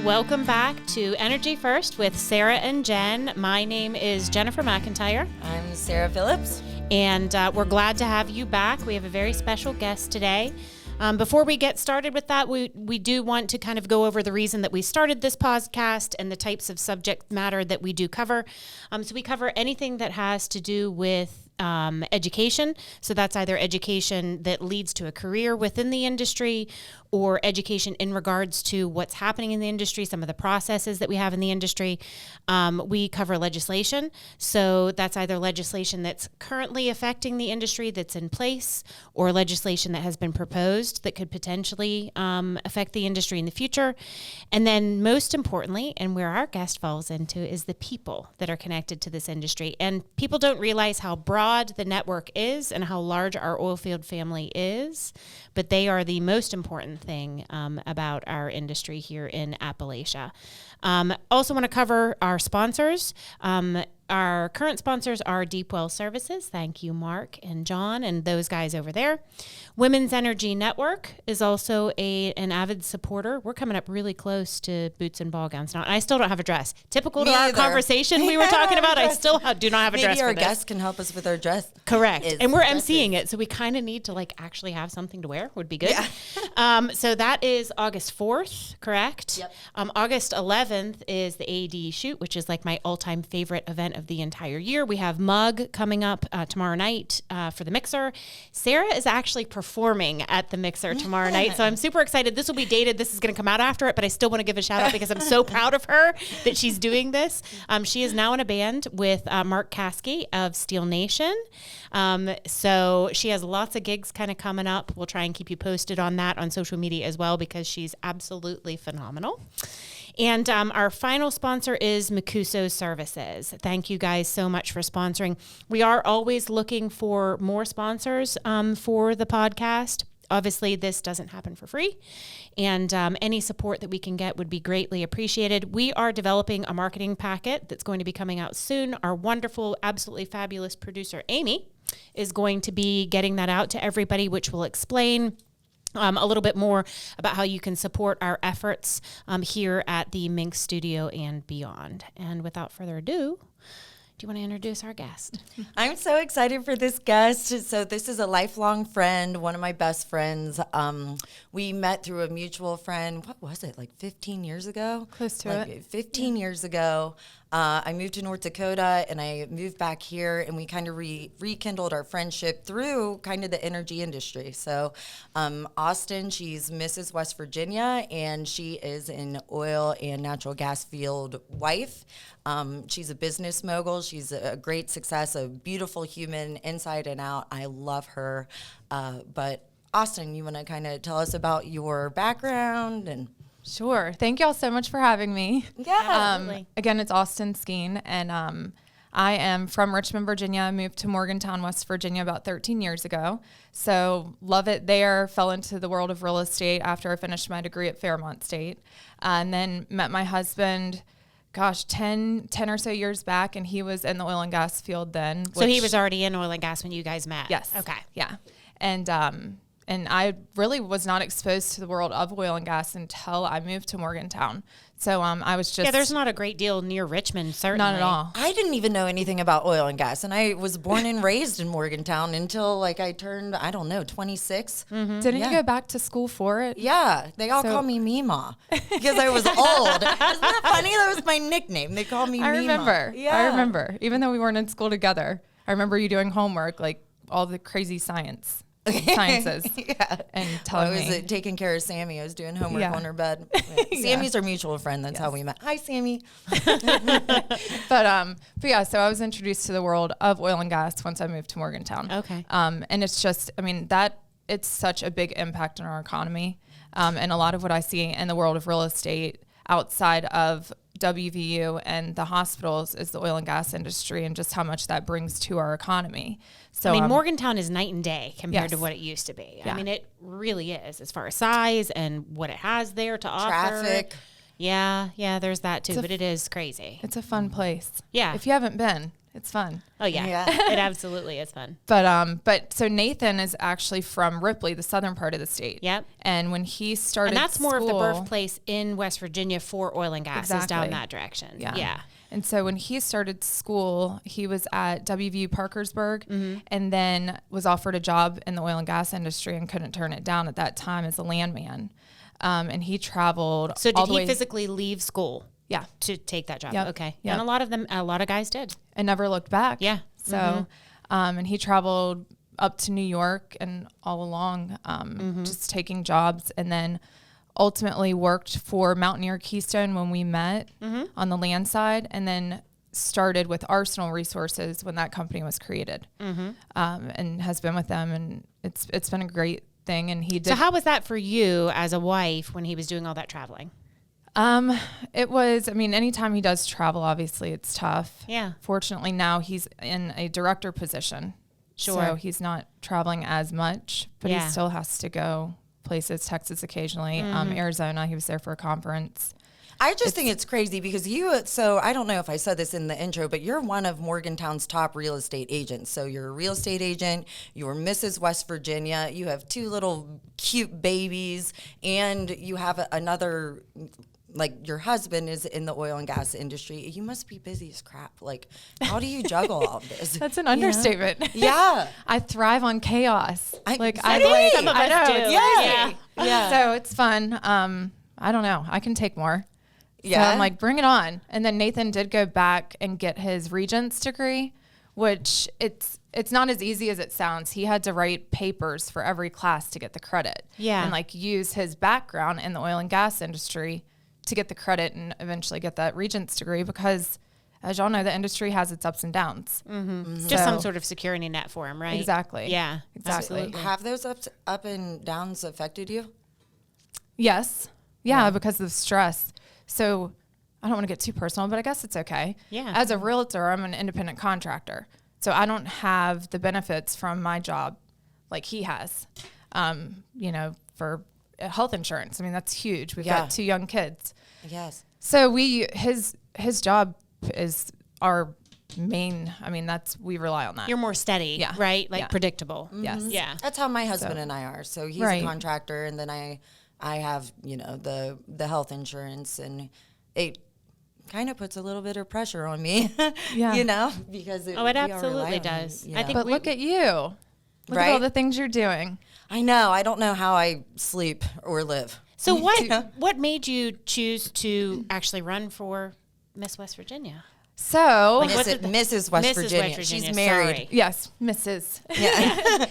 Welcome back to Energy First with Sarah and Jen. My name is Jennifer McIntyre. I'm Sarah Phillips. And we're glad to have you back. We have a very special guest today. Before we get started with that, we do want to kind of go over the reason that we started this podcast and the types of subject matter that we do cover. So we cover anything that has to do with education. So that's either education that leads to a career within the industry or education in regards to what's happening in the industry, some of the processes that we have in the industry. We cover legislation. So that's either legislation that's currently affecting the industry that's in place or legislation that has been proposed that could potentially affect the industry in the future. And then most importantly, and where our guest falls into, is the people that are connected to this industry. And people don't realize how broad the network is and how large our oilfield family is, but they are the most important thing about our industry here in Appalachia. Also want to cover our sponsors. Our current sponsors are Deep Well Services. Thank you, Mark and John and those guys over there. Women's Energy Network is also an avid supporter. We're coming up really close to boots and ball gowns now. And I still don't have a dress. Typical to our conversation we were talking about, I still do not have a dress for this. Maybe our guests can help us with our dress. Correct. And we're emceeing it, so we kind of need to actually have something to wear. Would be good. Yeah. So that is August 4th, correct? Yep. August 11th is the AD shoot, which is my all-time favorite event of the entire year. We have Mug coming up tomorrow night for the Mixer. Sarah is actually performing at the Mixer tomorrow night, so I'm super excited. This will be dated. This is going to come out after it, but I still want to give a shout out because I'm so proud of her that she's doing this. She is now in a band with Mark Caskey of Steel Nation. So she has lots of gigs kind of coming up. We'll try and keep you posted on that on social media as well because she's absolutely phenomenal. And our final sponsor is Macuso Services. Thank you guys so much for sponsoring. We are always looking for more sponsors for the podcast. Obviously, this doesn't happen for free, and any support that we can get would be greatly appreciated. We are developing a marketing packet that's going to be coming out soon. Our wonderful, absolutely fabulous producer, Amy, is going to be getting that out to everybody, which will explain a little bit more about how you can support our efforts here at the Mink Studio and beyond. And without further ado, do you want to introduce our guest? I'm so excited for this guest. So this is a lifelong friend, one of my best friends. We met through a mutual friend. What was it, 15 years ago? Close to it. 15 years ago. I moved to North Dakota and I moved back here and we kind of rekindled our friendship through kind of the energy industry. So Austyn, she's Mrs. West Virginia and she is an oil and natural gas field wife. She's a business mogul. She's a great success, a beautiful human inside and out. I love her. But Austyn, you want to kind of tell us about your background and... Sure. Thank y'all so much for having me. Yeah. Again, it's Austyn Skeen, and I am from Richmond, Virginia. I moved to Morgantown, West Virginia about 13 years ago. So love it there. Fell into the world of real estate after I finished my degree at Fairmont State. And then met my husband, 10 or so years back, and he was in the oil and gas field then. So he was already in oil and gas when you guys met? Yes. Okay. Yeah. And I really was not exposed to the world of oil and gas until I moved to Morgantown. So I was just... Yeah, there's not a great deal near Richmond, certainly. Not at all. I didn't even know anything about oil and gas. And I was born and raised in Morgantown until I turned, 26. Mm-hmm. Didn't you go back to school for it? Yeah. They all call me Mima because I was old. Isn't that funny? That was my nickname. They call me Mima. I remember. Yeah. I remember. Even though we weren't in school together, I remember you doing homework, all the crazy sciences. Yeah. And telling me. I was taking care of Sammy. I was doing homework on her bed. Yeah. Sammy's our mutual friend. That's how we met. Hi, Sammy. But yeah, so I was introduced to the world of oil and gas once I moved to Morgantown. Okay. And it's just, it's such a big impact on our economy. And a lot of what I see in the world of real estate outside of WVU and the hospitals is the oil and gas industry and just how much that brings to our economy. So Morgantown is night and day compared yes. to what it used to be. Yeah. It really is as far as size and what it has there to offer. Traffic. Yeah, there's that too, but it is crazy. It's a fun place. Yeah. If you haven't been, It's fun. Oh yeah. It absolutely is fun. But so Nathan is actually from Ripley, the southern part of the state. Yep. And when he started And that's more of the school- birthplace in West Virginia for oil and gas, is down Exactly. that direction. Yeah. Yeah. And so when he started school, he was at WVU Parkersburg and then was offered a job in the oil and gas industry and couldn't turn it down at that time as a landman. And he traveled. So all did the he way, physically leave school Yeah. to take that job? Yep. Okay. Yep. And a lot of guys did. And never looked back. Yeah. So, and he traveled up to New York and all along, just taking jobs, and then ultimately worked for Mountaineer Keystone when we met on the land side, and then started with Arsenal Resources when that company was created, and has been with them, and it's been a great thing. And he did. So how was that for you as a wife when he was doing all that traveling? It was, I mean, anytime he does travel, obviously it's tough. Yeah. Fortunately, now he's in a director position. Sure. So he's not traveling as much, but Yeah. he still has to go places, Texas occasionally, Arizona. He was there for a conference. I just think it's crazy because so I don't know if I said this in the intro, but you're one of Morgantown's top real estate agents. So you're a real estate agent, you're Mrs. West Virginia, you have 2 little cute babies, and you have another, like your husband is in the oil and gas industry. You must be busy as crap. Like, how do you juggle all this? That's an understatement. Yeah. I thrive on chaos. I like know, some of us do. It's Yeah. crazy. Yeah. So it's fun. I don't know. I can take more. Yeah. So I'm like, bring it on. And then Nathan did go back and get his Regents degree, which it's not as easy as it sounds. He had to write papers for every class to get the credit. Yeah. And like use his background in the oil and gas industry to get the credit and eventually get that Regents degree, because as y'all know, the industry has its ups and downs. Just some So- sort of security net for him, right? Exactly. Yeah. Exactly. Absolutely. Have those up and downs affected you? Yes. Yeah, because of the stress. So I don't want to get too personal, but I guess it's okay. Yeah. As a realtor, I'm an independent contractor. So I don't have the benefits from my job like he has, for health insurance. I mean, that's huge. We've Yeah. got 2 young kids. Yes. So his job is our main, we rely on that. You're more steady, Yeah. right? Like Yeah. predictable. Yes. Yeah. That's how my husband and I are. So he's Right. a contractor, and then I have the health insurance, and it kind of puts a little bit of pressure on me. Yeah. Because It we are absolutely relying on does. him, I think But look at you. Look at Right? all the things you're doing. I know. I don't know how I sleep or live. So what made you choose to actually run for Miss West Virginia? So Like, what did Mrs. West Mrs. Virginia. West Virginia, She's married. sorry. yes, Mrs. Yeah.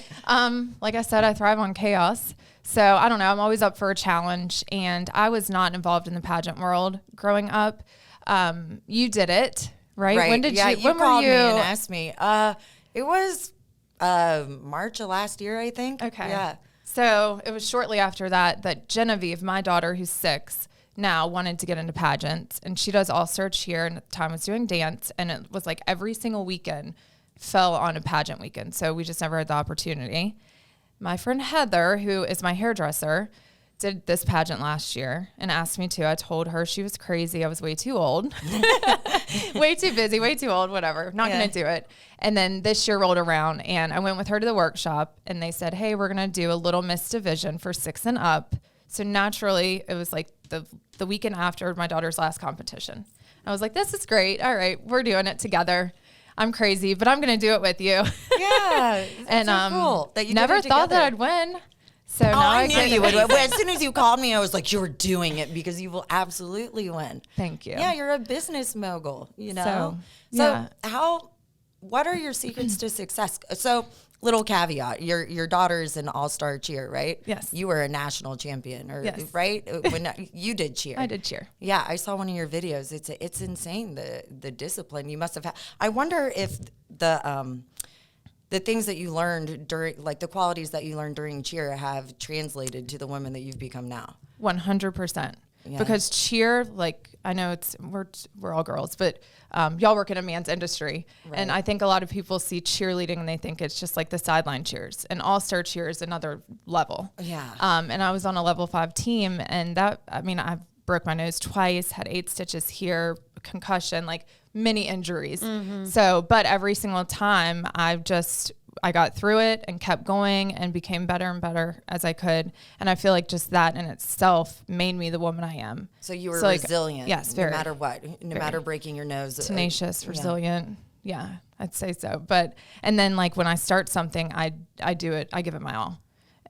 Like I said, I thrive on chaos. So I don't know. I'm always up for a challenge, and I was not involved in the pageant world growing up. You did it, right? Right. When did yeah, you? When called were you? me and asked me. It was March of last year, I think. Okay. Yeah. So it was shortly after that Genevieve, my daughter, who's 6 now, wanted to get into pageants, and she does All-Star Cheer, and at the time was doing dance, and it was like every single weekend fell on a pageant weekend. So we just never had the opportunity. My friend Heather, who is my hairdresser, did this pageant last year and asked me to. I told her she was crazy. I was way too old, way too busy, way too old, whatever. Not going to do it. And then this year rolled around, and I went with her to the workshop, and they said, hey, we're going to do a Little Miss division for 6 and up. So naturally, it was like the weekend after my daughter's last competition. I was like, this is great. All right, we're doing it together. I'm crazy, but I'm going to do it with you. Yeah. And so cool that you never did it thought that together. I'd win. So Oh, now I knew get you would. it. Well, as soon as you called me, I was like, you're doing it because you will absolutely win. Thank you. Yeah, you're a business mogul, So, yeah. What are your secrets to success? So, little caveat, your daughter's an all-star cheer, right? Yes. You were a national champion, Yes. right? When you did cheer. I did cheer. Yeah, I saw one of your videos. It's insane, the discipline you must have had. I wonder if the things that you learned during, like the qualities that you learned during cheer, have translated to the women that you've become now. 100%. Yeah. Because cheer, like, I know we're all girls, but y'all work in a man's industry. And I think a lot of people see cheerleading and they think it's just like the sideline cheers. And all-star cheer is another level. Yeah. And I was on a level 5 team, and I broke my nose twice, had 8 stitches here, concussion, like many injuries. So, but every single time I got through it and kept going and became better and better as I could. And I feel like just that in itself made me the woman I am. So you were resilient. Yes, very. No matter what, no matter breaking your nose. Tenacious, resilient. Yeah, I'd say so. But, and then like when I start something, I do it, I give it my all.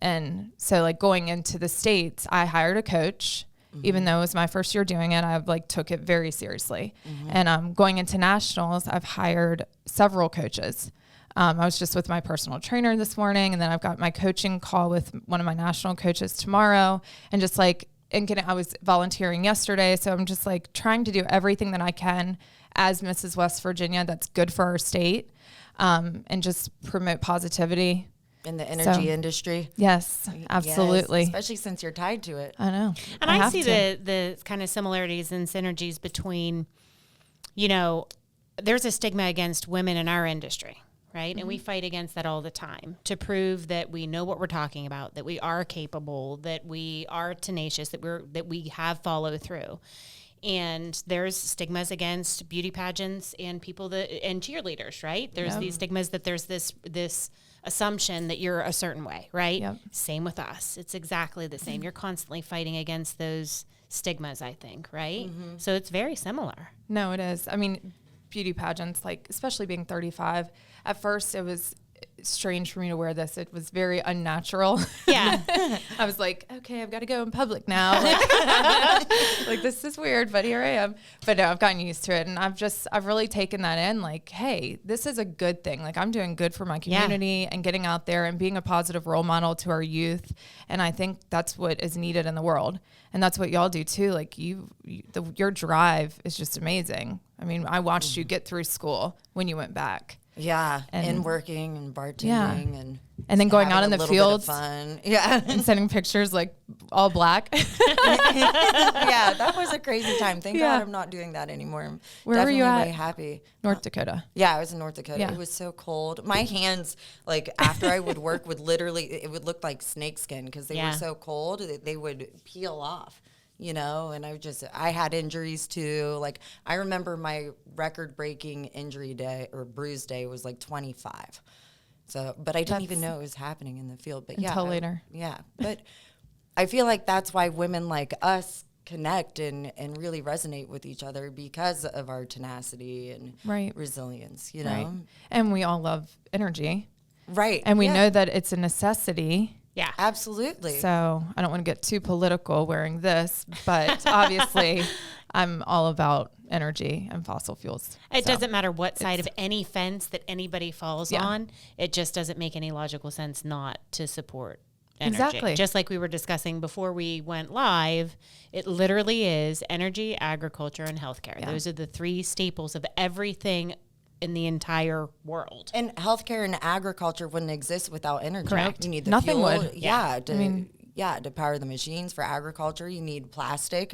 And so like going into the States, I hired a coach. Even though it was my first year doing it, I like took it very seriously. And going into nationals, I've hired several coaches. I was just with my personal trainer this morning, and then I've got my coaching call with one of my national coaches tomorrow. And just like, I was volunteering yesterday, so I'm just like trying to do everything that I can as Mrs. West Virginia that's good for our state, and just promote positivity. In the energy industry. Yes, absolutely. Yes, especially since you're tied to it. I know. And I see the kind of similarities and synergies between, there's a stigma against women in our industry, right? And we fight against that all the time to prove that we know what we're talking about, that we are capable, that we are tenacious, that we have follow through. And there's stigmas against beauty pageants and people and cheerleaders, right? There's these stigmas that there's this assumption that you're a certain way, right? Yep. Same with us. It's exactly the same. You're constantly fighting against those stigmas, I think, right? So it's very similar. No, it is. I mean, beauty pageants, like especially being 35, at first it was strange for me to wear this. It was very unnatural. Yeah. I was like, okay, I've got to go in public now. Like this is weird, but here I am. But no, I've gotten used to it. And I've really taken that in like, hey, this is a good thing. Like I'm doing good for my community and getting out there and being a positive role model to our youth. And I think that's what is needed in the world. And that's what y'all do too. Like your drive is just amazing. I mean, I watched you get through school when you went back. Yeah, and working and bartending and then going out in the fields, fun. And sending pictures like all black. Yeah, that was a crazy time. Thank God I'm not doing that anymore. I'm Where were you at? Way happy. North Dakota. Yeah, I was in North Dakota. Yeah. It was so cold. My hands, like after I would work, it would look like snake skin because they were so cold. They would peel off. And I had injuries too. Like I remember my record-breaking injury day or bruise day was like 25. So, but I didn't even know it was happening in the field. But until later. But I feel like that's why women like us connect and really resonate with each other because of our tenacity and resilience, Right. And we all love energy. Right. And we know that it's a necessity. Yeah, absolutely. So I don't want to get too political wearing this, but obviously I'm all about energy and fossil fuels. It doesn't matter what side of any fence that anybody falls on. It just doesn't make any logical sense not to support energy. Exactly. Just like we were discussing before we went live, it literally is energy, agriculture, and healthcare. Those are the three staples of everything in the entire world. And healthcare and agriculture wouldn't exist without energy. Correct. You need the Nothing fuel. would. To power the machines. For agriculture, you need plastic,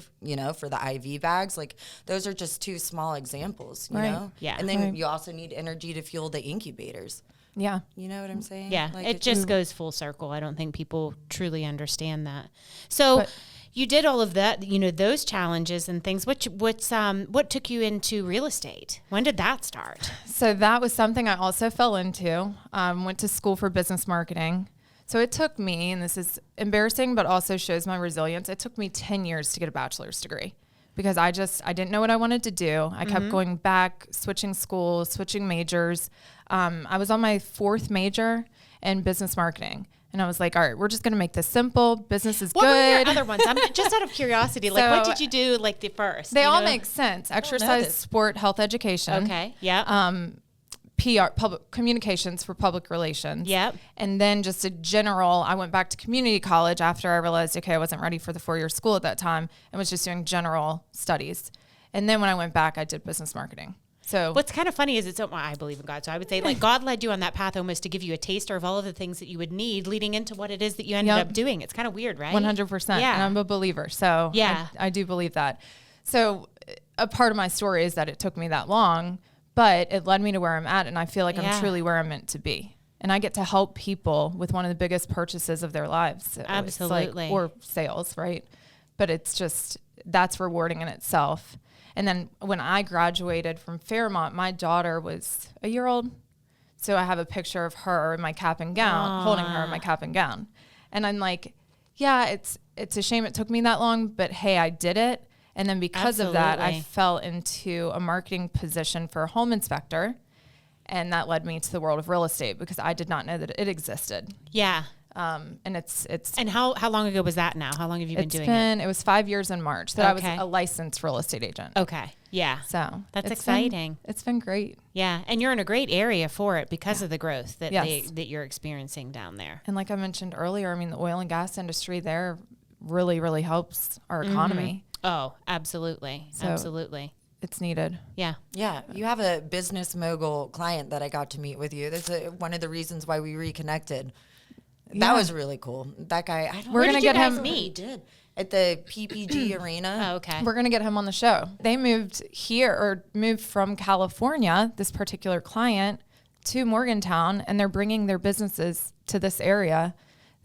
for the IV bags. Like those are just two small examples, you know? Yeah. And then you also need energy to fuel the incubators. Yeah. You know what I'm saying? Yeah. Like it just goes full circle. I don't think people truly understand that. So you did all of that, those challenges and things. What took you into real estate? When did that start? So that was something I also fell into. Went to school for business marketing. So it took me, and this is embarrassing, but also shows my resilience. It took me 10 years to get a bachelor's degree because I didn't know what I wanted to do. I kept going back, switching schools, switching majors. I was on my fourth major in business marketing. And I was like, all right, we're just going to make this simple. Business is good. What were your other ones? I'm just out of curiosity. Like, what did you do like the first? They all make sense. Exercise, sport, health, education. Okay. Yeah. PR, public communications for public relations. Yep. And then just a general, I went back to community college after I realized, okay, I wasn't ready for the 4-year school at that time and was just doing general studies. And then when I went back, I did business marketing. So what's kind of funny is I believe in God. So I would say like God led you on that path almost to give you a taster of all of the things that you would need leading into what it is that you ended up doing. It's kind of weird, right? 100%. Yeah. And I'm a believer. So I do believe that. So a part of my story is that it took me that long, but it led me to where I'm at. And I feel like I'm truly where I'm meant to be. And I get to help people with one of the biggest purchases of their lives. So absolutely. or sales, right? But it's just, that's rewarding in itself. And then when I graduated from Fairmont, my daughter was a year old. So I have a picture of her in my cap and gown, holding her in my cap and gown. And I'm like, yeah, it's a shame it took me that long, but hey, I did it. And then because of that, I fell into a marketing position for a home inspector. And that led me to the world of real estate because I did not know that it existed. Yeah. And it's And how long ago was that now? How long have you been doing it? It was 5 years in March that I was a licensed real estate agent. Okay. Yeah. So that's exciting. It's been great. Yeah. And you're in a great area for it because of the growth that that you're experiencing down there. And like I mentioned earlier, I mean, the oil and gas industry there really, really helps our economy. Oh, absolutely. So absolutely. It's needed. Yeah. Yeah. You have a business mogul client that I got to meet with you. That's one of the reasons why we reconnected. That was really cool. That guy, I don't know. We're going to get him. He did at the PPG Arena. Oh, okay. We're going to get him on the show. They moved from California, this particular client, to Morgantown, and they're bringing their businesses to this area.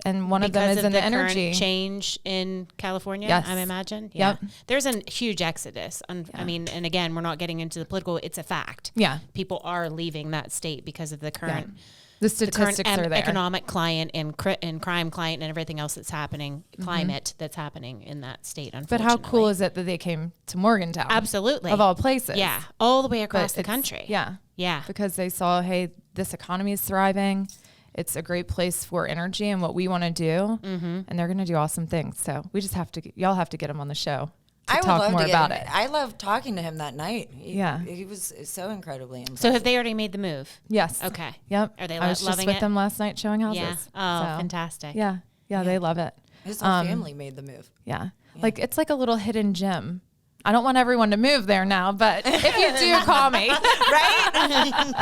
And one of them is in the energy current change in California. Yes. I imagine. Yeah. Yep. There's a huge exodus. I mean, and again, we're not getting into the political. It's a fact. Yeah. People are leaving that state because of the current. The statistics are there. Economic client and crime client and everything else that's happening, climate that's happening in that state. Unfortunately. But how cool is it that they came to Morgantown? Absolutely. Of all places. Yeah. All the way across But the country. Yeah. Yeah. Because they saw, hey, this economy is thriving. It's a great place for energy and what we want to do. And they're going to do awesome things. So we just have to, y'all have to get them on the show to talk more about it. I loved talking to him that night. Yeah. He was so incredibly impressive. So have they already made the move? Yes. Okay. Yep. Are they I was just loving with it? them last night showing houses. Yeah. Oh, fantastic. Yeah. Yeah. They love it. His whole family made the move. Yeah. Like it's like a little hidden gem. I don't want everyone to move there now, but if you do, call me. Right?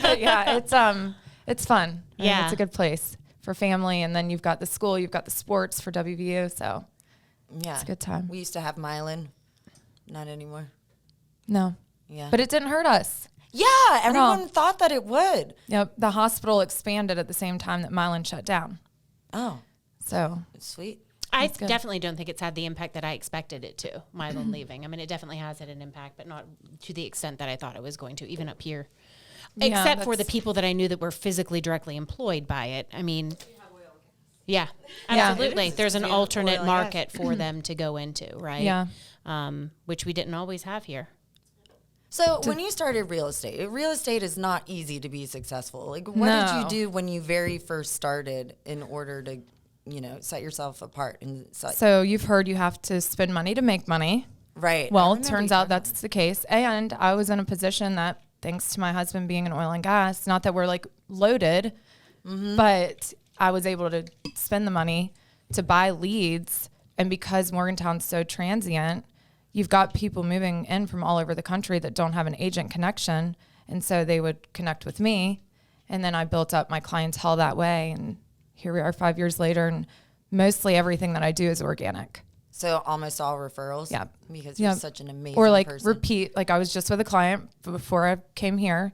But yeah, it's fun. I mean, Yeah. it's a good place for family. And then you've got the school, you've got the sports for WVU. So Yeah. it's a good time. We used to have Mylan. Not anymore. No. Yeah. But it didn't hurt us. Yeah, everyone thought that it would. Yep. The hospital expanded at the same time that Milan shut down. Oh, So sweet. I That's good. definitely don't think it's had the impact that I expected it to, Mylon leaving. I mean, it definitely has had an impact, but not to the extent that I thought it was going to, even up here. Yeah, Except for the that's- people that I knew that were physically directly employed by it. I mean, yeah, Yeah. absolutely. There's an Yeah, alternate oil and market for them to go into, right? Yeah. Which we didn't always have here. So when you started real estate is not easy to be successful. Like, what did you No. do when you very first started in order to, set yourself apart? And So you've heard you have to spend money to make money. right. I Well, it remember turns you out talking that's the case. And I was in a position that, thanks to my husband being in oil and gas, not that we're like loaded, but I was able to spend the money to buy leads. And because Morgantown's so transient, you've got people moving in from all over the country that don't have an agent connection. And so they would connect with me. And then I built up my clientele that way. And here we are 5 years later. And mostly everything that I do is organic. So almost all referrals. Yeah. Because you're Yeah. such an amazing Or like person. repeat, like I was just with a client before I came here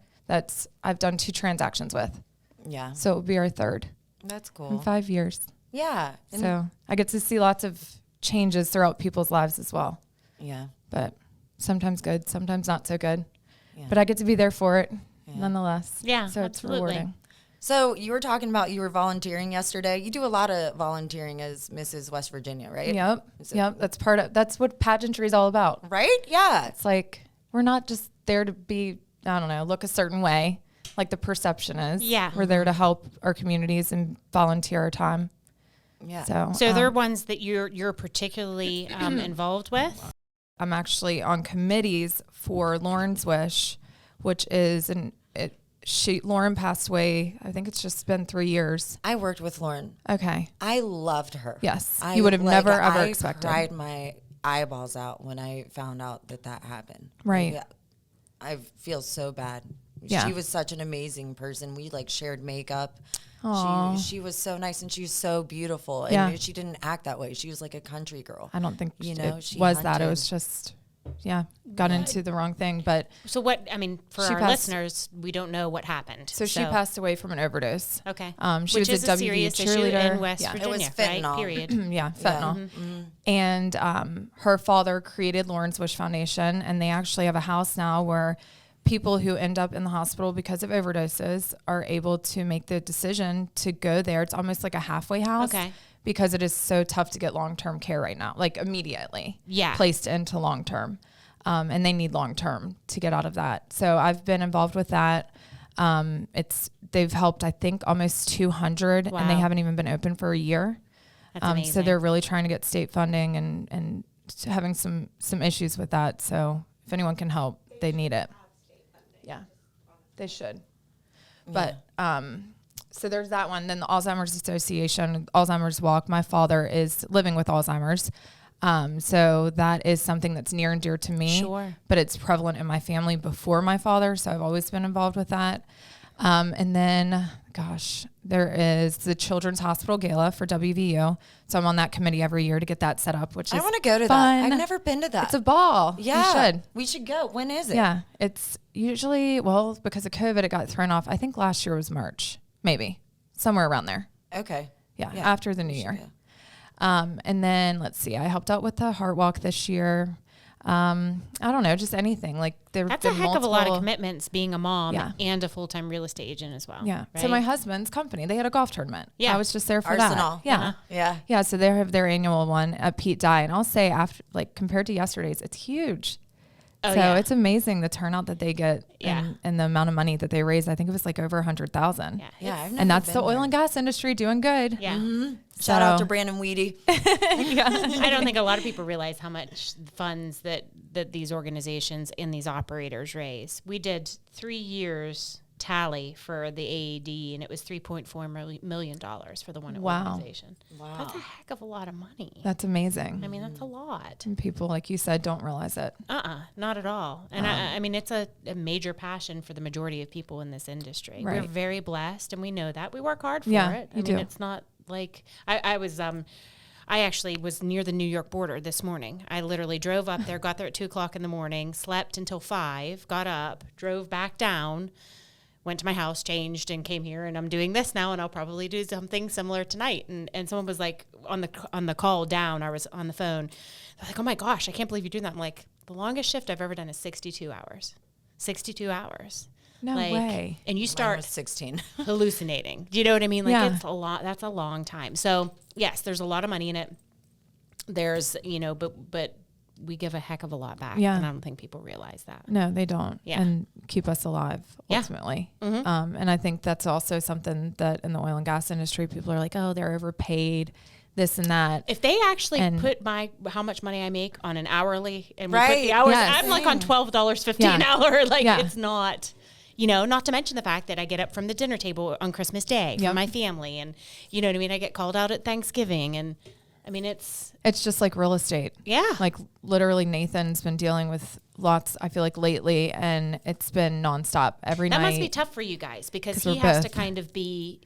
I've done 2 transactions with. Yeah. So it will be our third That's in cool. 5 years. Yeah. And So I get to see lots of changes throughout people's lives as well. yeah. But sometimes good, sometimes not so good. Yeah. But I get to be there for it nonetheless. Yeah, So it's absolutely. rewarding. So you were talking about you were volunteering yesterday. You do a lot of volunteering as Mrs. West Virginia, right? Yep. Is it- Yep. That's what pageantry is all about. Right? Yeah. It's like we're not just there to be, I don't know, look a certain way like the perception is. Yeah. We're there to help our communities and volunteer our time. Yeah. So They're ones that you're particularly involved with? I'm actually on committees for Lauren's Wish, which is Lauren passed away. I think it's just been 3 years. I worked with Lauren. Okay. I loved her. Yes. You would have never, ever expected. I cried my eyeballs out when I found out that happened. Right. Like, I feel so bad. Yeah. She was such an amazing person. We shared makeup. Aw. She was so nice and she was so beautiful. And Yeah. she didn't act that way. She was like a country girl. I don't think You it know, she was that. It hunted. was just got into the wrong thing. But So what, I mean, for She our passed- listeners, we don't know what happened. so she passed away from an overdose. Okay. She Which was is a a WV serious issue cheerleader. in West Yeah. It was Virginia, right? fentanyl. Period. Yeah, fentanyl. And her father created Lawrence Bush Foundation, and they actually have a house now where people who end up in the hospital because of overdoses are able to make the decision to go there. It's almost like a halfway house. Okay. Because it is so tough to get long-term care right now, like immediately placed into long-term. And they need long-term to get out of that. So I've been involved with that. They've helped, I think, almost 200 and they Wow. haven't even been open for a year. That's So amazing. they're really trying to get state funding and having some issues with that. So if anyone can help, they need it. Yeah, they should. But, so there's that one. Then the Alzheimer's Association, Alzheimer's Walk. My father is living with Alzheimer's. So that is something that's near and dear to me. Sure. But it's prevalent in my family before my father. So I've always been involved with that. And then, there is the Children's Hospital Gala for WVU. So I'm on that committee every year to get that set up, which is I want to go to fun. that. I've never been to that. It's a ball. Yeah. You should. We should go. When is it? Yeah. It's usually, because of COVID, it got thrown off. I think last year was March, maybe somewhere around there. Okay. Yeah. After the new year. And then let's see, I helped out with the Heart Walk this year. I don't know, just anything. Like That's a heck of a lot of commitments being a mom Yeah. and a full-time real estate agent as well. Yeah. Right? So my husband's company, they had a golf tournament. Yeah. I was just there for Arsenal. that. Yeah. Uh-huh. Yeah. Yeah. So they have their annual one at Pete Dye. And I'll say after, compared to yesterday's, it's huge. Oh, So yeah. it's amazing the turnout that they get Yeah. and the amount of money that they raise. I think it was like over 100,000. Yeah. Yeah. it's- I've never And that's been the oil there. and gas industry doing good. Yeah. Shout out So- to Brandon Weedy. I don't think a lot of people realize how much funds that these organizations and these operators raise. We did 3 years tally for the AED, and it was $3.4 million for the one Wow. organization. Wow. That's a heck of a lot of money. That's amazing. I mean, that's a lot. And people, like you said, don't realize it. Not at all. And I mean, it's a major passion for the majority of people in this industry. Right. We're very blessed, and we know that. We work hard for Yeah, it. you I mean, do. it's not like I actually was near the New York border this morning. I literally drove up there, got there at 2:00 in the morning, slept until 5, got up, drove back down, went to my house, changed, and came here. And I'm doing this now, and I'll probably do something similar tonight. And someone was like on the call down. I was on the phone. They're like, "Oh my gosh, I can't believe you're doing that." I'm like, the longest shift I've ever done is 62 hours. 62 hours. No way. And you Mine start was 16. hallucinating. Do you know what I mean? Like Yeah. it's a lot. That's a long time. So yes, there's a lot of money in it. There's, but we give a heck of a lot back. Yeah. And I don't think people realize that. No, they don't. Yeah. And keep us alive Yeah. ultimately. And I think that's also something that in the oil and gas industry, people are like, oh, they're overpaid, this and that. If they actually And- put how much money I make on an hourly and we put Right. the hours, Yes. I'm like on $12.50 an Yeah. hour. Like Yeah. it's not, not to mention the fact that I get up from the dinner table on Christmas Day for Yep. my family. And you know what I mean? I get called out at Thanksgiving. And I mean, it's It's just like real estate. Yeah. Like literally Nathan's been dealing with lots, I feel like lately, and it's been nonstop every that night. must be tough for you guys because 'Cause he we're has to both. kind of be,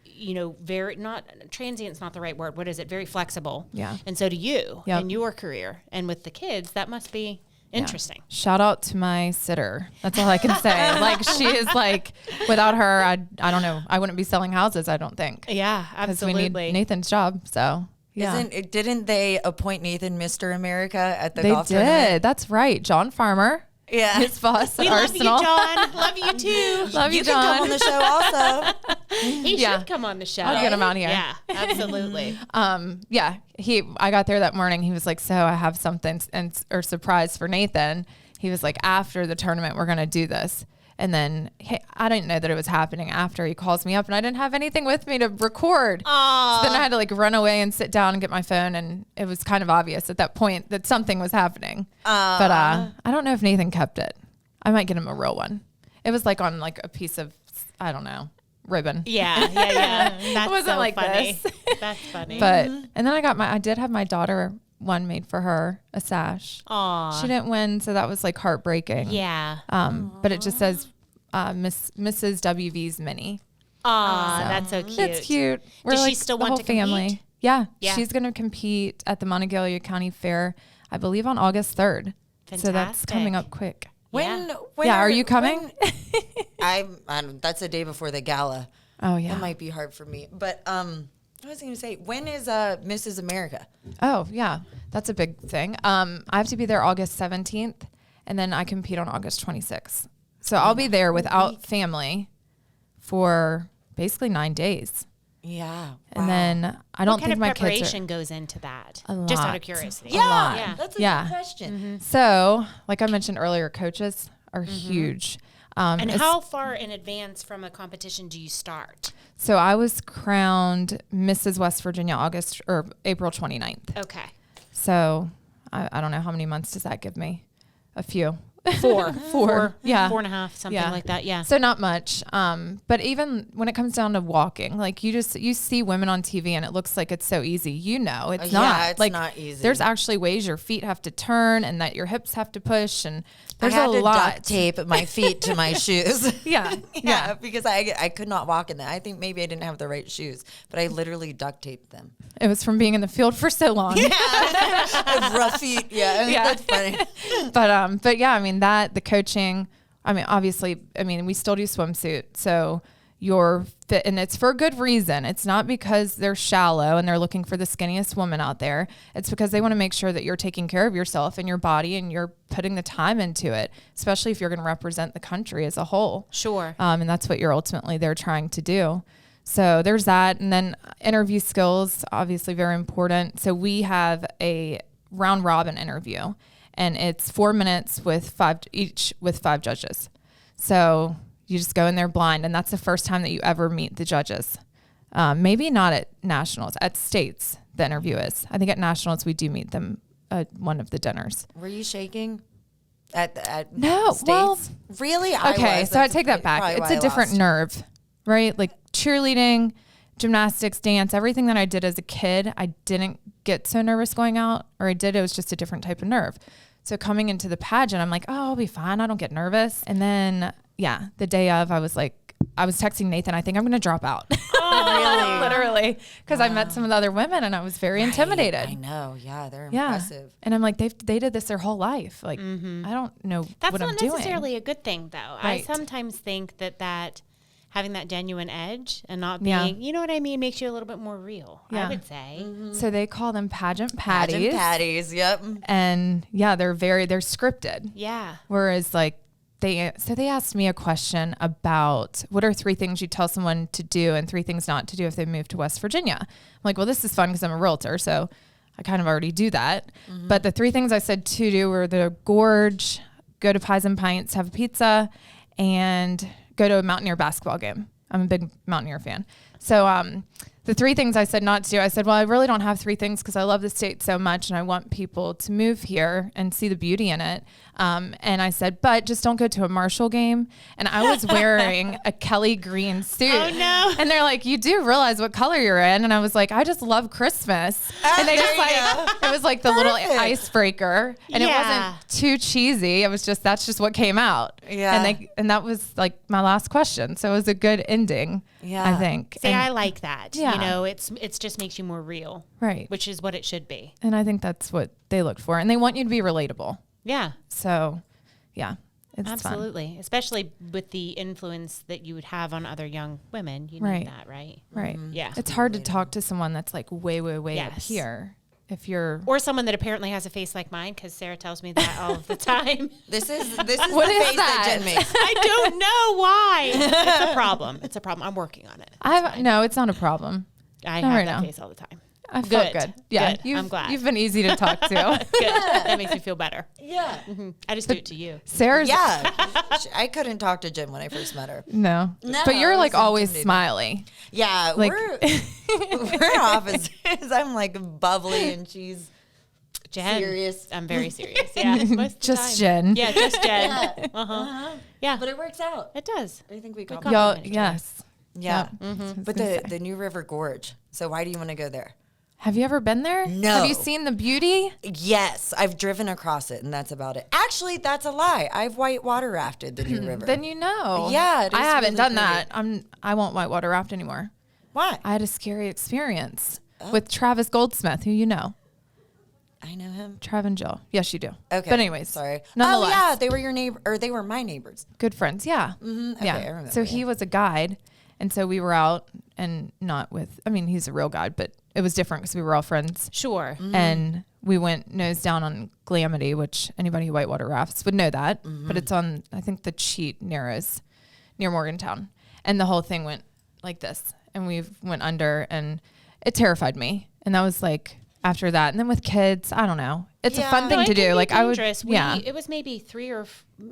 very not transient's not the right word. What is it? Very flexible. Yeah. And so do you Yep. in your career and with the kids. That must be interesting. Shout out to my sitter. That's all I can say. Like she is like, without her, I don't know. I wouldn't be selling houses. I don't think. Yeah, 'Cause absolutely. we need Nathan's job. So yeah, Didn't they appoint Nathan Mr. America at the they golf did. tournament? That's right. John Farmer. Yeah. His boss we at love Arsenal. you, John. Love you too. Love you, You John. can come on the show also. He Yeah. should come on the show. I'll get him out here. Yeah, absolutely. Yeah, I got there that morning. He was like, so I have something or surprise for Nathan. He was like, after the tournament, we're going to do this. And then I didn't know that it was happening after he calls me up and I didn't have anything with me to record. Aww. So then I had to like run away and sit down and get my phone. And it was kind of obvious at that point that something was happening. But I don't know if Nathan kept it. I might get him a real one. It was like on like a piece of, I don't know, ribbon. Yeah. That's wasn't so like funny. this. That's funny. But, and then I did have my daughter one made for her, a sash. Aw. She didn't win, so that was like heartbreaking. Yeah. But it just says Mrs. WV's mini. Aw, that's so cute. It's cute. We're Does she like still the want whole to compete? family. Yeah. Yeah. She's going to compete at the Monongalia County Fair, I believe on August 3rd. Fantastic. So that's coming up quick. When Yeah, are you coming? I'm that's the day before the gala. Oh, yeah. That might be hard for me. But I was going to say, when is Mrs. America? Oh, yeah. That's a big thing. I have to be there August 17th, and then I compete on August 26th. So I'll be there without family for basically 9 days. Yeah. And then I don't What kind think of my kids preparation goes into that? Just out lot. of curiosity. Yeah, Yeah. that's a Yeah. good question. So, like I mentioned earlier, coaches are huge. And how far in advance from a competition do you start? So I was crowned Mrs. West Virginia April 29th. Okay. So I don't know how many months does that give me? A few. Four. Yeah. 4.5, something like that. Yeah. So not much. But even when it comes down to walking, like you see women on TV and it looks like it's so easy. You know, it's not. Yeah, it's like, not easy. There's actually ways your feet have to turn and that your hips have to push, and there's I had a to lot. duct tape my feet to my shoes. Yeah. Yeah, because I could not walk in that. I think maybe I didn't have the right shoes, but I literally duct taped them. It was from being in the field for so long. I have rough feet. Yeah, that's funny. But yeah, I mean the coaching, I mean, obviously, I mean, we still do swimsuit. So you're fit, and it's for a good reason. It's not because they're shallow and they're looking for the skinniest woman out there. It's because they want to make sure that you're taking care of yourself and your body and you're putting the time into it, especially if you're going to represent the country as a whole. Sure. And that's what you're ultimately there trying to do. So there's that. And then interview skills, obviously very important. So we have a round robin interview, and it's 4 minutes with five judges. So you just go in there blind, and that's the first time that you ever meet the judges. Maybe not at nationals, at states the interview is. I think at nationals we do meet them at one of the dinners. Were you shaking at No, states? well, Really? okay, so I take that back. Probably It's why a I different lost. nerve, right? Like cheerleading, gymnastics, dance, everything that I did as a kid, I didn't get so nervous going out, or I did. It was just a different type of nerve. So coming into the pageant, I'm like, oh, I'll be fine. I don't get nervous. And then, yeah, the day of, I was texting Nathan, I think I'm going to drop out. Really? Literally. Because I met some of the other women and I was very intimidated. I know. Yeah, they're Yeah. impressive. And I'm like, they did this their whole life. Like, I don't know That's what not I'm doing. necessarily a good thing, though. I Right. sometimes think that having that genuine edge and not Yeah. being, you know what I mean, makes you a little bit more real, I Yeah. would say. So they call them pageant patties. Pageant patties. Yep. And yeah, they're scripted. Yeah. Whereas like they asked me a question about what are 3 things you tell someone to do and 3 things not to do if they move to West Virginia. I'm like, well, this is fun because I'm a realtor, so I kind of already do that. But the 3 things I said to do were the gorge, go to Pies and Pints, have a pizza, and go to a Mountaineer basketball game. I'm a big Mountaineer fan. So the 3 things I said not to do, I said, well, I really don't have 3 things because I love the state so much and I want people to move here and see the beauty in it. And I said, but just don't go to a Marshall game. And I was wearing a Kelly green suit. Oh, no. And they're like, you do realize what color you're in. And I was like, I just love Christmas. And they just it was like the little icebreaker. And it Yeah. wasn't too cheesy. It was just, that's just what came out. Yeah. And that was like my last question. So it was a good ending, Yeah. I think. See, And- I like that. Yeah. You know, it's just makes you more real, right. which is what it should be. And I think that's what they looked for. And they want you to be relatable. Yeah. So, yeah, it's fun. Absolutely. Especially with the influence that you would have on other young women. You Right. need that, right? Right. Yeah. It's hard to talk to someone that's like way up Yes. here. If you're, Or someone that apparently has a face like mine, because Sarah tells me that all of the time. This is What the is face that? Jen makes. I don't know why. It's a problem. It's a problem. I'm working on it. no, it's not a problem. I Not have right that now. face all the time. I felt Good. good. Yeah. Good. I'm glad. You've been easy to talk to. Good. That makes me feel better. Yeah. I just do it to you. Sarah's, Yeah. I couldn't talk to Jen when I first met her. no. No, But you're it like was always intimidating. smiley. Yeah. Like- we're opposites. I'm like bubbly and she's Jen. serious. I'm very serious. Yeah. Most of the Just time. Jen. Yeah, just Jen. Yeah. Uh-huh. Yeah. But it works out. It does. I think we Y'all- got Yo, yes. Yeah. Yep. But the New River Gorge. So why do you want to go there? Have you ever been there? No. Have you seen the beauty? Yes, I've driven across it, and that's about it. Actually, that's a lie. I've white water rafted the New River. Then you know. Yeah, it I is haven't really done pretty. that. I won't whitewater raft anymore. Why? I had a scary experience with Travis Goldsmith, who you know. I know him. Trav and Jill. Yes, you do. Okay. But anyways, sorry. Nonetheless, Oh yeah, they were your neighbor, or they were my neighbors. good friends. Yeah. Okay, Yeah. I remember. So he was a guide. And so we were out and not with, I mean, he's a real guide, but it was different because we were all friends. Sure. And we went nose down on Glamity, which anybody who whitewater rafts would know that. But it's on, I think, the Cheat Narrows near Morgantown. And the whole thing went like this. And we went under and it terrified me. And that was like after that. And then with kids, I don't know. It's a fun thing it to can do. be Like dangerous. I would, yeah. It was maybe 3 or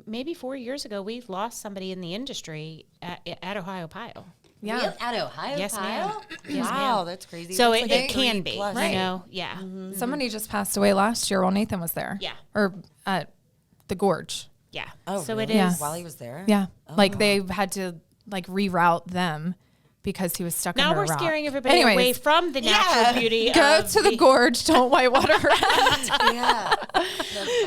maybe 4 years ago. We lost somebody in the industry at Ohio Pile. Yeah. Really? At Ohio Yes, Pile? ma'am. Yes, Wow, ma'am. that's crazy. So That's it, like it can be, 3+. you know? Yeah. Somebody just passed away last year while Nathan was there. Yeah. Or at the Gorge. Yeah. Oh, so really? it is. Yeah. While he was there? Yeah. Like they had to like reroute them because he was stuck Now under we're a rock. scaring everybody Anyways, away from the natural beauty Go of to the gorge. Don't whitewater raft. Yeah.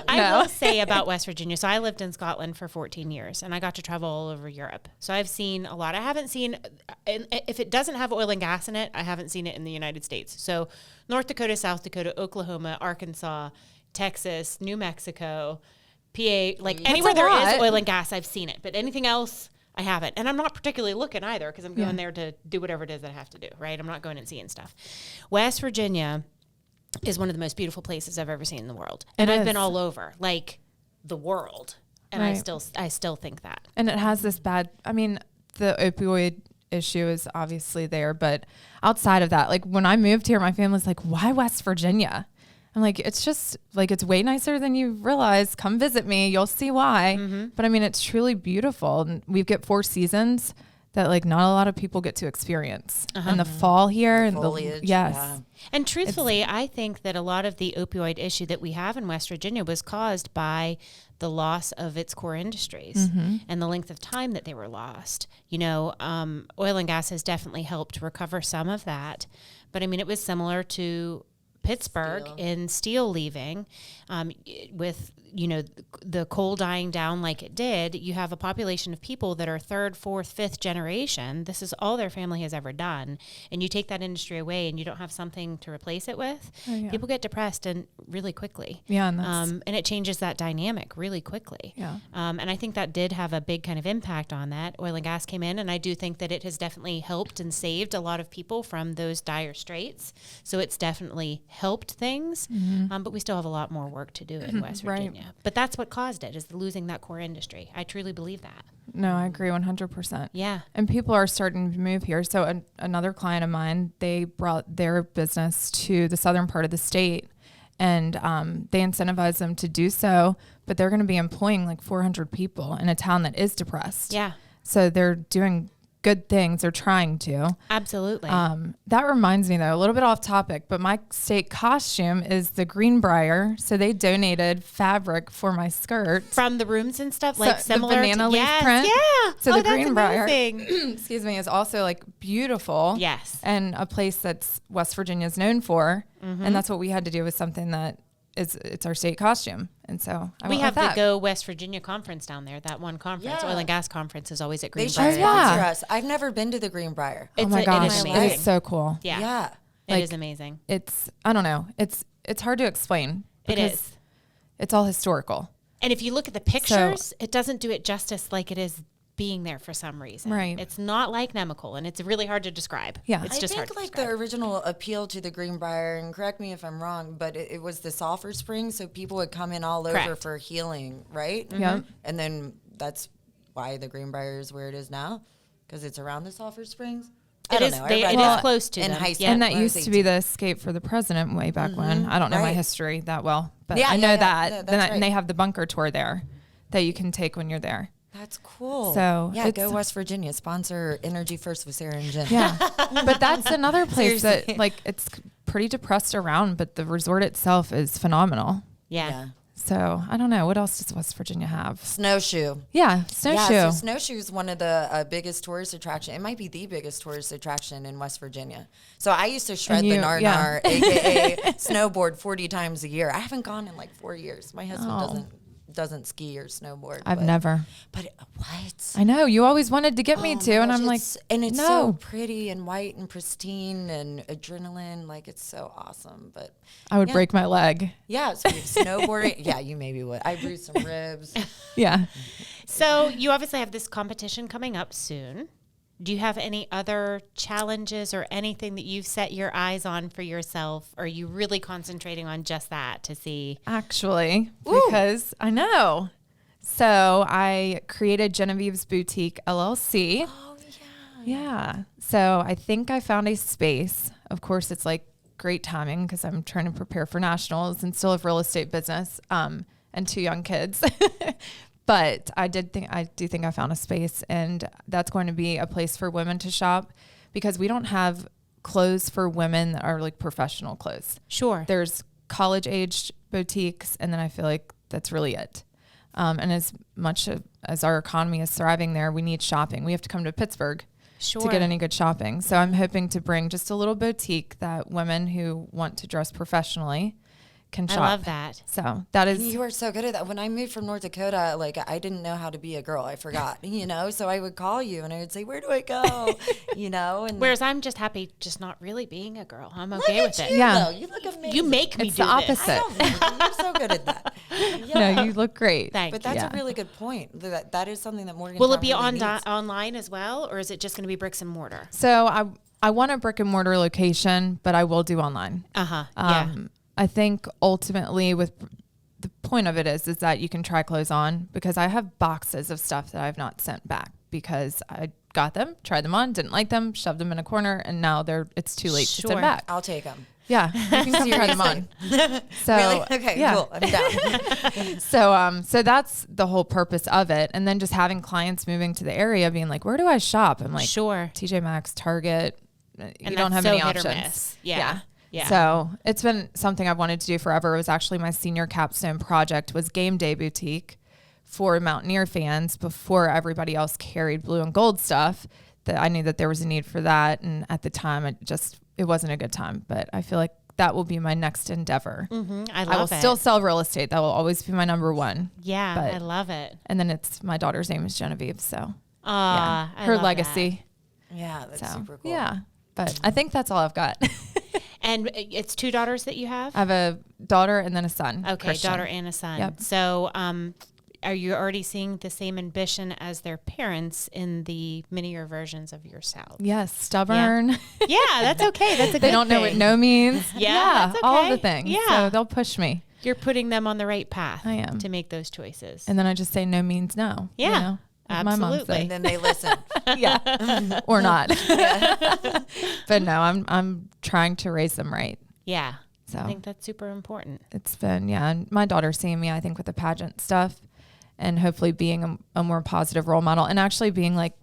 I No. will say about West Virginia. So I lived in Scotland for 14 years and I got to travel all over Europe. So I've seen a lot. I haven't seen, and if it doesn't have oil and gas in it, I haven't seen it in the United States. So North Dakota, South Dakota, Oklahoma, Arkansas, Texas, New Mexico, PA, like anywhere there is lot. oil and gas, I've seen it. But anything else, I haven't. And I'm not particularly looking either because I'm going there to do whatever it is that I have to do, right? I'm not going and seeing stuff. West Virginia is one of the most beautiful places I've ever seen in the world. And I've been all over, like the world. And Right. I still think that. And it has this bad, I mean, the opioid issue is obviously there, but outside of that, like when I moved here, my family was like, why West Virginia? I'm like, it's just like, it's way nicer than you realize. Come visit me. You'll see why. But I mean, it's truly beautiful. And we get 4 seasons that like not a lot of people get to experience. And the fall here and foliage, yes. yeah. And truthfully, I think that a lot of the opioid issue that we have in West Virginia was caused by the loss of its core industries and the length of time that they were lost. You know, oil and gas has definitely helped recover some of that. But I mean, it was similar to Pittsburgh in steel leaving, with, you know, the coal dying down like it did. You have a population of people that are 3rd, 4th, 5th generation. This is all their family has ever done. And you take that industry away and you don't have something to replace it with. People get depressed and really quickly. Yeah. And that's, And it changes that dynamic really quickly. Yeah. And I think that did have a big kind of impact on that. Oil and gas came in, and I do think that it has definitely helped and saved a lot of people from those dire straits. So it's definitely helped things, but we still have a lot more work to do in West Right. Virginia. But that's what caused it, is losing that core industry. I truly believe that. no, I agree 100%. Yeah. And people are starting to move here. So another client of mine, they brought their business to the southern part of the state, and they incentivize them to do so. But they're going to be employing like 400 people in a town that is depressed. Yeah, So they're doing good things. They're trying to. absolutely. That reminds me, though, a little bit off topic, but my state costume is the Greenbrier. So they donated fabric for my skirt. From the rooms and stuff, So like the similar banana to, leaf yes, print. Yeah. So the that's Greenbrier, amazing. excuse me, is also like beautiful. Yes. And a place that's West Virginia is known for. And that's what we had to do with something that it's our state costume. And so I We went have with the that. Go West Virginia conference down there. That one conference, Yeah. oil and gas conference, is always at They Greenbrier. should yeah. sponsor us. I've never been to the Greenbrier. Oh my It gosh, is it amazing. is so cool. Yeah, Yeah. it is Like, amazing. It's, I don't know. It's hard to explain. It because is. It's all historical. And if you look at the pictures, it doesn't do it justice like it is being there for some reason. Right. It's not like Nemacolin, and it's really hard to describe. Yeah. It's I just hard think to like describe. the original appeal to the Greenbrier, and correct me if I'm wrong, but it was the sulfur spring, so people would come in all over Correct. for healing, right? Yep. And then that's why the Greenbrier is where it is now, because it's around the sulfur springs. I It don't is- know. I they- read it that is close to in them. high Yeah. school. And that when I was used to be 18. the escape for the president way back when. I don't know my Right. history that well, but Yeah, I know yeah, that. yeah, Then that's and they right. have the bunker tour there that you can take when you're there. That's cool. So, yeah, it's- go West Virginia. Sponsor Energy First with Sarah and Jen. Yeah. But that's another place Seriously. that like it's pretty depressed around, but the resort itself is phenomenal. yeah. Yeah. So I don't know. What else does West Virginia have? Snowshoe. Yeah, snowshoe. Yeah, so snowshoe is one of the biggest tourist attraction. It might be the biggest tourist attraction in West Virginia. So I used to shred the nar yeah. aka snowboard 40 times a year. I haven't gone in like 4 years. My husband Oh. doesn't doesn't ski or snowboard. I've never. But what? I know. You always wanted to get me to, and I'm like, and it's no. so pretty and white and pristine and adrenaline. Like, it's so awesome. But I would break my leg. yeah, so snowboarding. Yeah, you maybe would. I bruised some ribs. Yeah. So you obviously have this competition coming up soon. Do you have any other challenges or anything that you've set your eyes on for yourself? Or are you really concentrating on just that to see? Actually, because I know. So I created Genevieve's Boutique LLC. Oh, yeah. Yeah. So I think I found a space. Of course, it's like great timing because I'm trying to prepare for nationals and still have real estate business and 2 young kids. But I do think I found a space, and that's going to be a place for women to shop because we don't have clothes for women that are like professional clothes. Sure. There's college aged boutiques, and then I feel like that's really it. And as much as our economy is thriving there, we need shopping. We have to come to Pittsburgh to get any good shopping. So I'm hoping to bring just a little boutique that women who want to dress professionally can shop. I love that. So that is. You are so good at that. When I moved from North Dakota, like, I didn't know how to be a girl. I forgot, so I would call you and I would say, where do I go? And Whereas I'm just happy just not really being a girl. I'm okay with it. Yeah. You look amazing. You make me It's do the this. opposite. You're so good at that. Yeah. No, you look great. Thank But you. that's a really good point. That is something that Morgan. Will it be online as well, or is it just going to be bricks and mortar? So I want a brick and mortar location, but I will do online. Yeah. I think ultimately the point of it is that you can try clothes on because I have boxes of stuff that I've not sent back because I got them, tried them on, didn't like them, shoved them in a corner, and now it's too late to send back. I'll take them. Yeah, you can come try them on. So, Really? Okay, yeah. cool. I'm down. So that's the whole purpose of it. And then just having clients moving to the area being like, where do I shop? I'm like, Sure. TJ Maxx, Target. You And don't have that's any so hit or options. miss. Yeah. Yeah. So it's been something I've wanted to do forever. It was actually my senior capstone project was Game Day Boutique for Mountaineer fans before everybody else carried blue and gold stuff. That I knew that there was a need for that. And at the time, it wasn't a good time. But I feel like that will be my next endeavor. Mm-hmm. I will still sell real estate. That will always be my number one. Yeah, But- I love it. And then my daughter's name is Genevieve. So I her love legacy. Yeah, that's So super cool. yeah. But I think that's all I've got. that. And it's 2 daughters that you have? I have a daughter and then a son. Okay, Christian. daughter and a son. Yep. So are you already seeing the same ambition as their parents in the miniature versions of yourself? Yes, stubborn. Yeah, that's okay. That's a good They don't know what thing. no means. Yeah, that's all okay. the things. Yeah. So they'll push me. You're putting them on the right path I am. to make those choices. And then I just say no means no. Yeah, you know, like my mom absolutely. And then they listen. say. Yeah. Or not. But no, I'm trying to raise them right. Yeah. So I think that's super important. it's been, and my daughter's seeing me, I think, with the pageant stuff and hopefully being a more positive role model and actually being like,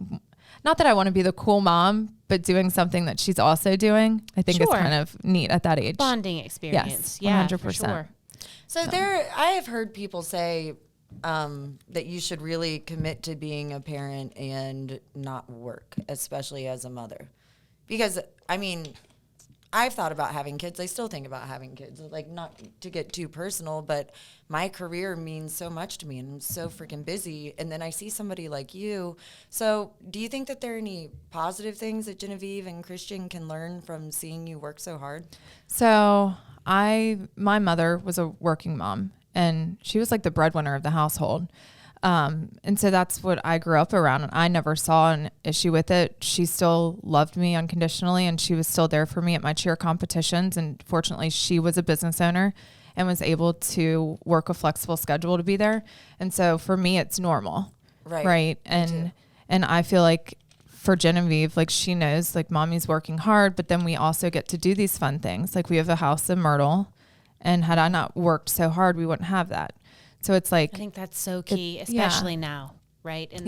not that I want to be the cool mom, but doing something that she's also doing, I think is Sure. kind of neat at that age. Bonding experience. Yes, Yeah, 100%. for sure. So I have heard people say that you should really commit to being a parent and not work, especially as a mother. Because, I mean, I've thought about having kids. I still think about having kids. Like, not to get too personal, but my career means so much to me and I'm so freaking busy. And then I see somebody like you. So do you think that there are any positive things that Genevieve and Christian can learn from seeing you work so hard? So my mother was a working mom and she was like the breadwinner of the household. And so that's what I grew up around and I never saw an issue with it. She still loved me unconditionally and she was still there for me at my cheer competitions. And fortunately she was a business owner and was able to work a flexible schedule to be there. And so for me, it's normal. Right. And I feel like for Genevieve, like she knows like mommy's working hard, but then we also get to do these fun things. Like we have a house in Myrtle and had I not worked so hard, we wouldn't have that. So it's like, I think that's so key, especially now, right? In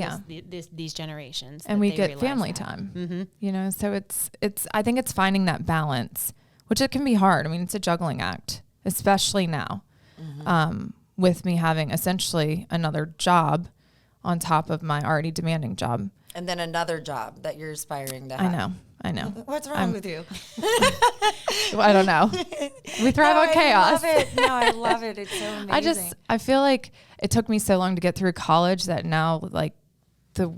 these generations. and that we they get realize family that. time, you know? So I think it's finding that balance, which it can be hard. I mean, it's a juggling act, especially now, with me having essentially another job on top of my already demanding job. And then another job that you're aspiring to have. I know. What's wrong with you? I don't know. We thrive on chaos. I love it. No, I love it. It's so amazing. I feel like it took me so long to get through college that now, like, the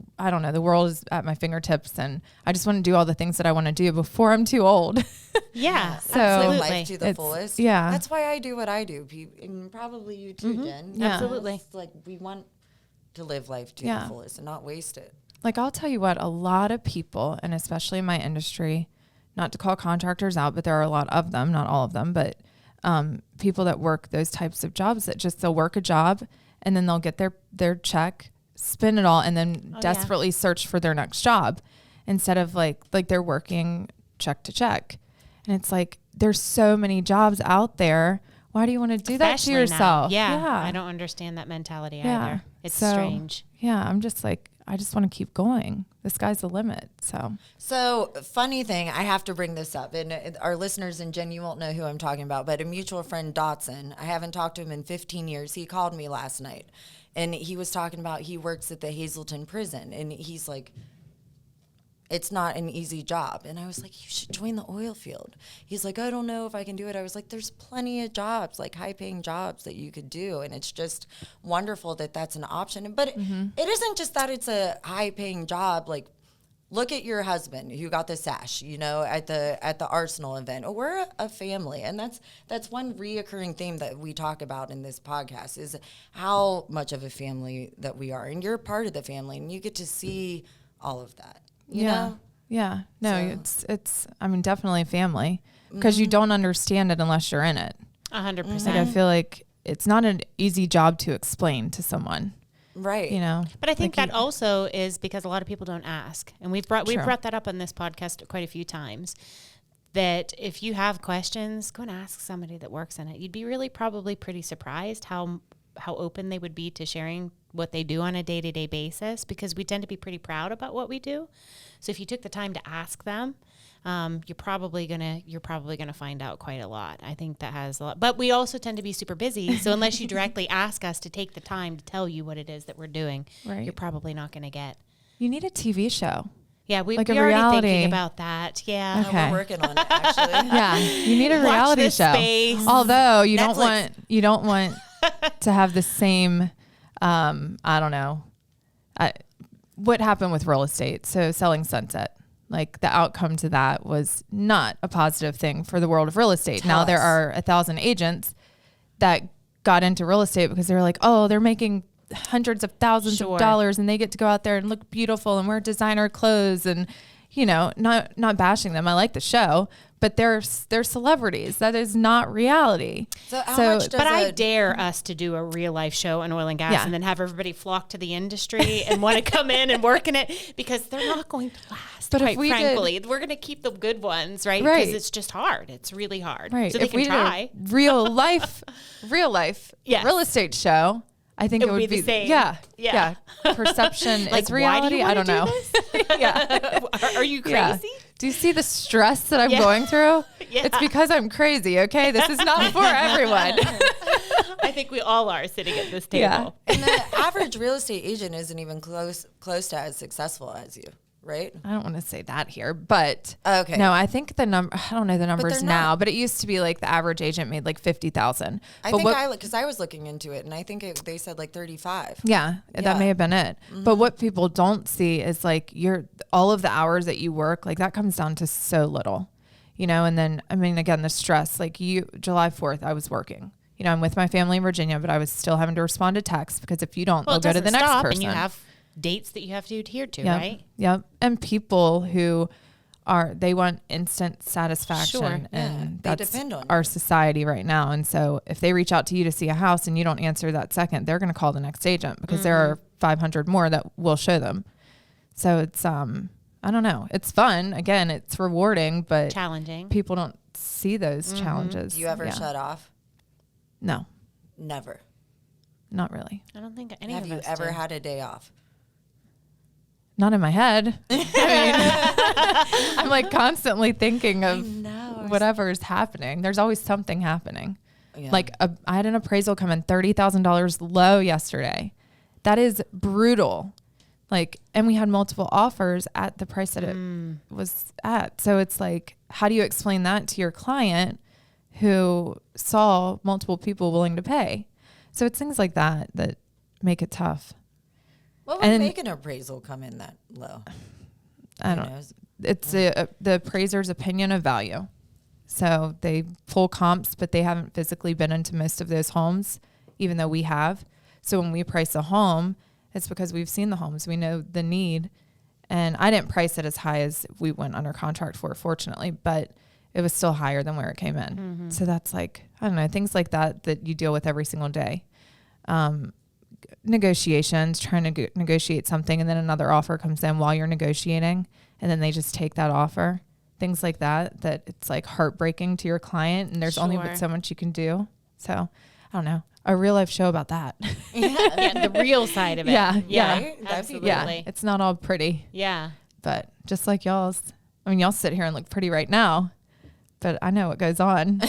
world is at my fingertips, and I just want to do all the things that I want to do before I'm too old. Yeah, So live life to the fullest. Yeah. That's why I do what I do. And probably you too, Jen. Yeah. Absolutely. It's like we want to live life to the fullest and not waste it. Like, I'll tell you what, a lot of people, and especially in my industry, not to call contractors out, but there are a lot of them, not all of them, but people that work those types of jobs that just, they'll work a job and then they'll get their check, spend it all, and then desperately search for their next job instead of like they're working check to check. And it's like, there's so many jobs out there. Why do you want to do that to yourself? Yeah. I don't understand that mentality either. It's strange. Yeah. I'm just like, I just want to keep going. The sky's the limit. So funny thing, I have to bring this up, and our listeners, and Jen, you won't know who I'm talking about, but a mutual friend, Dotson, I haven't talked to him in 15 years. He called me last night, and he was talking about he works at the Hazleton prison, and he's like, it's not an easy job. And I was like, you should join the oil field. He's like, I don't know if I can do it. I was like, there's plenty of jobs, like high-paying jobs that you could do. And it's just wonderful that that's an option. But it isn't just that it's a high-paying job. Like, look at your husband who got the sash, at the Arsenal event. Oh, we're a family. And that's one reoccurring theme that we talk about in this podcast is how much of a family that we are. And you're part of the family, and you get to see all of that. You know? Yeah. No, it's, I mean, definitely family, because you don't understand it unless you're in it. 100%. Like, I feel like it's not an easy job to explain to someone. Right. But I think that also is because a lot of people don't ask. And we've brought that up on this podcast quite a few times, that if you have questions, go and ask somebody that works in it. You'd be really probably pretty surprised how open they would be to sharing what they do on a day-to-day basis, because we tend to be pretty proud about what we do. So if you took the time to ask them, you're probably gonna find out quite a lot. I think that has a lot, but we also tend to be super busy. So unless you directly ask us to take the time to tell you what it is that we're doing, you're probably not going to get. You need a TV show. Yeah, we're like already thinking about that. Yeah, okay. We're working on it actually. Yeah, you need a reality show. Space. Although you Netflix. don't want to have the same. I don't know. What happened with real estate? So selling Sunset, like the outcome to that was not a positive thing for the world of real estate. There are 1,000 agents that got into real estate because they were like, oh, they're making hundreds of thousands of dollars and they get to go out there and look beautiful and wear designer clothes, and not bashing them. I like the show, but they're celebrities. That is not reality. So how much does I dare us to do a real life show on oil and gas and then have everybody flock to the industry and want to come in and work in it, because they're not going to last. But quite frankly, we're going to keep the good ones, right? Because it's just hard. It's really hard. Right. So they can try. Real life real estate show. I think it would be the same. Yeah. Perception is reality. I don't know. Yeah. Are you crazy? Yeah. Do you see the stress that I'm going through? Yeah. It's because I'm crazy. Okay. This is not for everyone. I think we all are sitting at this table. Yeah. And the average real estate agent isn't even close to as successful as you, right? I don't want to say that here, but okay. No, I think I don't know the numbers now, but it used to be like the average agent made like 50,000. Because I was looking into it, and I think they said like 35. Yeah, that may have been it. Mm-hmm. But what people don't see is like all of the hours that you work, like that comes down to so little, and then, I mean, again, the stress, like July 4th, I was working. I'm with my family in Virginia, but I was still having to respond to texts, because if you don't, they'll go to the next person. And you have dates that you have to adhere to, right? Yep. And people who they want instant satisfaction, and that's depend on our society right now. And so if they reach out to you to see a house and you don't answer that second, they're going to call the next agent, because there are 500 more that will show them. So it's, I don't know. It's fun. Again, it's rewarding, but challenging. People don't see those challenges. Do you ever shut off? No. Never. Not really. I don't think any of us. Have you ever had a day off? Not in my head. I mean, I'm like constantly thinking of whatever is happening. There's always something happening. Yeah. Like I had an appraisal come in $30,000 low yesterday. That is brutal. Like, and we had multiple offers at the price that it was at. So it's like, how do you explain that to your client who saw multiple people willing to pay? So it's things like that that make it tough. What would make an appraisal come in that low? I don't know. It's the appraiser's opinion of value. So they pull comps, but they haven't physically been into most of those homes, even though we have. So when we price a home, it's because we've seen the homes. We know the need. And I didn't price it as high as we went under contract for, fortunately, but it was still higher than where it came in. Mm-hmm. So that's like, I don't know, things like that you deal with every single day. Negotiations, trying to negotiate something, and then another offer comes in while you're negotiating, and then they just take that offer. Things like that it's like heartbreaking to your client, and there's only but so much you can do. So I don't know. A real life show about that. Yeah, the real side of it. Yeah. Absolutely. Yeah, it's not all pretty. Yeah. But just like y'all's, I mean, y'all sit here and look pretty right now, but I know what goes on.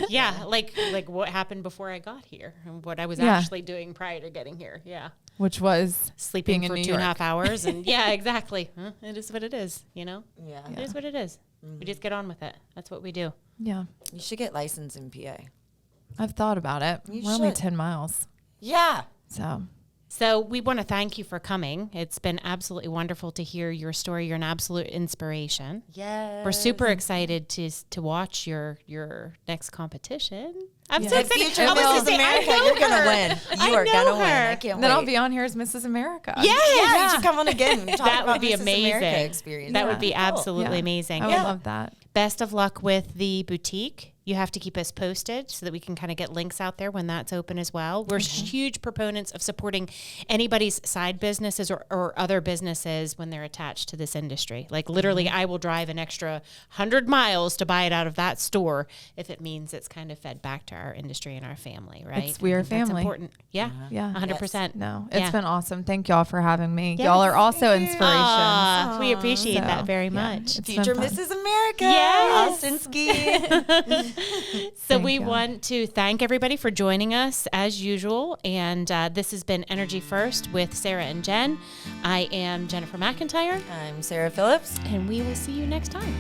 Yeah, like what happened before I got here and what I was actually doing prior to getting here. Yeah. Which was sleeping for 2.5 hours. And yeah, exactly. It is what it is, you know? Yeah. It is what it is. Mm-hmm. We just get on with it. That's what we do. Yeah. You should get licensed in PA. I've thought about it. We're only 10 miles. Yeah. So we want to thank you for coming. It's been absolutely wonderful to hear your story. You're an absolute inspiration. Yes. We're super excited to watch your next competition. I'm so excited. Future Mrs. America, you're going to win. You are going to win. I can't wait. Then I'll be on here as Mrs. America. Yeah. You should come on again. That would be Mrs. amazing. America experience. That would be absolutely amazing. I would love that. Best of luck with the boutique. You have to keep us posted so that we can kind of get links out there when that's open as well. We're huge proponents of supporting anybody's side businesses or other businesses when they're attached to this industry. Like literally, I will drive an extra 100 miles to buy it out of that store if it means it's kind of fed back to our industry and our family, right? We are That's family. important. Yeah. Yeah. 100%. Yes. No, it's been awesome. Thank y'all for having me. Y'all are also inspirations. We appreciate that very much. Future Mrs. America. Yes. Austyn Skeen. So we want to thank everybody for joining us as usual. And this has been Energy First with Sarah and Jen. I am Jennifer McIntyre. I'm Sarah Phillips. And we will see you next time.